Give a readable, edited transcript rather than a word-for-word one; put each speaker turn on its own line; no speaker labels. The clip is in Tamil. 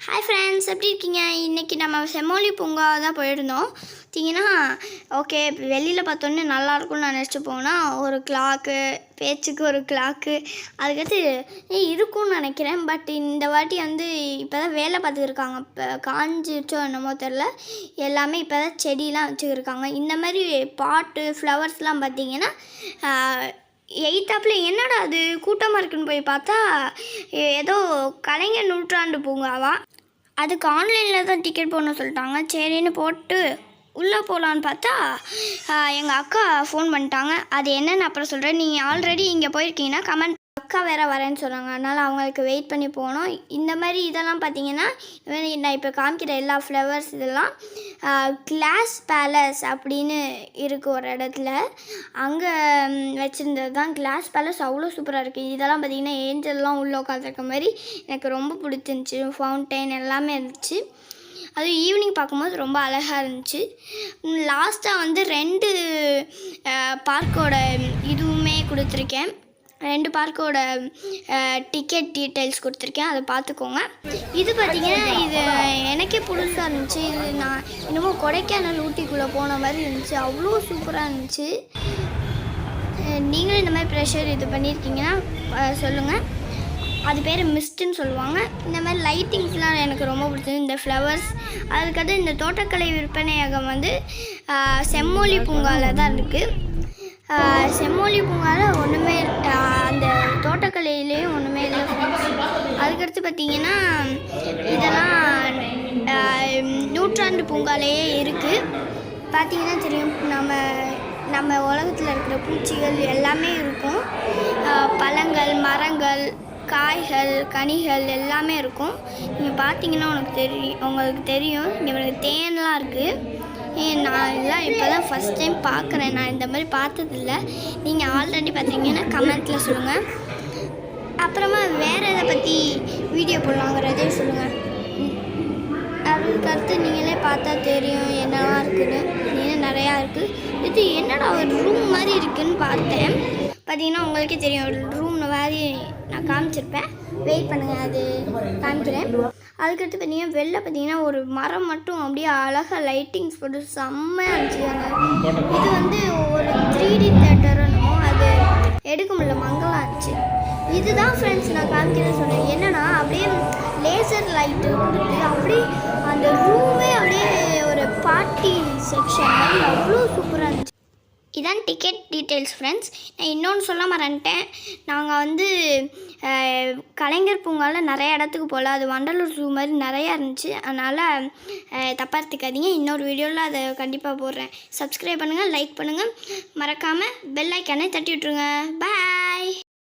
ஹாய் ஃப்ரெண்ட்ஸ், எப்படி இருக்கீங்க? இன்றைக்கி நம்ம செம்மொழி பூங்கா தான் போயிருந்தோம். பார்த்தீங்கன்னா ஓகே, வெளியில் பார்த்தோன்னே நல்லாயிருக்கும்னு நான் நினச்சி போனால் ஒரு கிளாக்கு, பேச்சுக்கு ஒரு கிளாக்கு, அதுக்கடுத்து இருக்கும்னு நினைக்கிறேன். பட் இந்த வாட்டி வந்து இப்போ தான் வேலை பார்த்துருக்காங்க. இப்போ காஞ்சிச்சோ என்னமோ தெரில, எல்லாமே இப்போ தான் செடியெலாம் வச்சுருக்காங்க. இந்த மாதிரி பாட்டு ஃப்ளவர்ஸ்லாம் பார்த்திங்கன்னா எயித்தாப்பில் என்னடா அது கூட்டமாக இருக்குன்னு போய் பார்த்தா ஏதோ கலைஞர் நூற்றாண்டு பூங்காவா. அதுக்கு ஆன்லைனில் தான் டிக்கெட் போடணும்னு சொல்லிட்டாங்க. சரின்னு போட்டு உள்ளே போகலான்னு பார்த்தா எங்கள் அக்கா ஃபோன் பண்ணிட்டாங்க. அது என்னென்னு அப்புறம் சொல்கிறேன். நீங்கள் ஆல்ரெடி இங்கே போயிருக்கீங்கன்னா கமெண்ட். அக்கா வேறு வரேன்னு சொன்னாங்க, அதனால் அவங்களுக்கு வெயிட் பண்ணி போனோம். இந்த மாதிரி இதெல்லாம் பார்த்திங்கன்னா நான் இப்போ காமிக்கிற எல்லா ஃப்ளவர்ஸ் இதெல்லாம் கிளாஸ் பேலஸ் அப்படின்னு இருக்குது ஒரு இடத்துல. அங்கே வச்சுருந்தது தான் கிளாஸ் பேலஸ். அவ்வளோ சூப்பராக இருக்குது. இதெல்லாம் பார்த்திங்கன்னா ஏஞ்சல்லாம் உள்ளே உட்காந்துருக்க மாதிரி எனக்கு ரொம்ப பிடிச்சிருந்துச்சி. ஃபவுண்டைன் எல்லாமே இருந்துச்சு. அதுவும் ஈவினிங் பார்க்கும்போது ரொம்ப அழகாக இருந்துச்சு. லாஸ்ட்டாக வந்து 2 பார்க்கோட இதுவுமே கொடுத்துருக்கேன். 2 பார்க்கோட டிக்கெட் டீட்டெயில்ஸ் கொடுத்துருக்கேன், அதை பார்த்துக்கோங்க. இது பார்த்திங்கன்னா இது எனக்கே புதுசாக இருந்துச்சு. இது நான் இன்னமும் கொடைக்கானல் ஊட்டிக்குள்ளே போன மாதிரி இருந்துச்சு. அவ்வளோ சூப்பராக இருந்துச்சு. நீங்களும் இந்த மாதிரி ப்ரெஷர் இது பண்ணியிருக்கீங்கன்னா சொல்லுங்கள். அது பேர் மிஸ்ட்டுன்னு சொல்லுவாங்க. இந்த மாதிரி லைட்டிங்ஸ்லாம் எனக்கு ரொம்ப பிடிச்சது. இந்த ஃப்ளவர்ஸ், அதுக்கடுத்து இந்த தோட்டக்கலை விற்பனையகம் வந்து செம்மொழி பூங்காவில் தான் இருக்குது. செம்மொழி பூங்காவில் ஒன்றுமே அந்த தோட்டக்கலையிலேயும் ஒன்றுமே இல்லை. அதுக்கடுத்து பார்த்திங்கன்னா இதெல்லாம் நூற்றாண்டு பூங்காலேயே இருக்குது. பார்த்திங்கன்னா தெரியும், நம்ம உலகத்தில் இருக்கிற பூச்சிகள் எல்லாமே இருக்கும். பழங்கள், மரங்கள், காய்கள், கனிகள் எல்லாமே இருக்கும். நீங்கள் பார்த்தீங்கன்னா உங்களுக்கு தெரியும். இங்கே தேன்லாம் இருக்குது. நான் இதெல்லாம் இப்போ தான் ஃபஸ்ட் டைம் பார்க்குறேன். நான் இந்த மாதிரி பார்த்ததில்ல. நீங்கள் ஆல்ரெடி பார்த்தீங்கன்னா கமெண்ட்டில் சொல்லுங்கள். அப்புறமா வேறு எதை பற்றி வீடியோ போடலாங்கிறதே சொல்லுங்கள். அதுக்கடுத்து நீங்களே பார்த்தா தெரியும் என்னெல்லாம் இருக்குதுன்னு. இன்னும் நிறையா இருக்குது. இது என்னடா ஒரு ரூம் மாதிரி இருக்குதுன்னு பார்த்தேன். பார்த்தீங்கன்னா உங்களுக்கே தெரியும், ஒரு ரூம் மாதிரி நான் காமிச்சிருப்பேன். வெயிட் பண்ணுங்கள், அது காமிக்கிறேன். அதுக்கடுத்து பார்த்தீங்கன்னா வெளில பார்த்தீங்கன்னா ஒரு மரம் மட்டும் அப்படியே அழகாக லைட்டிங்ஸ் போட்டு செம்மையாக இருந்துச்சு. இது வந்து ஒரு 3D தேட்டர்னோ அது எடுக்க முடியல, மங்களாக இருந்துச்சு. இதுதான் ஃப்ரெண்ட்ஸ் நான் காமிக்கிறேன்னு சொன்னேன். என்னென்னா அப்படியே லேசர் லைட்டு கொடுத்து அப்படியே அந்த ரூமே அப்படியே ஒரு பார்ட்டி செக்ஷன் மாதிரி அவ்வளோ சூப்பராக இருந்துச்சு. இதான் டிக்கெட் டீட்டெயில்ஸ் ஃப்ரெண்ட்ஸ். நான் இன்னொன்று சொல்ல மறந்துட்டேன். நாங்கள் வந்து கலைஞர் பூங்காவில் நிறைய இடத்துக்கு போகல. அது வண்டலூர் ஜூ மாதிரி நிறையா இருந்துச்சு. அதனால் தப்பாக எடுத்துக்காதீங்க. இன்னொரு வீடியோவில் அதை கண்டிப்பாக போடுறேன். சப்ஸ்கிரைப் பண்ணுங்கள், லைக் பண்ணுங்கள், மறக்காமல் பெல் ஐக்கானை தட்டி விட்ருங்க. பாய்.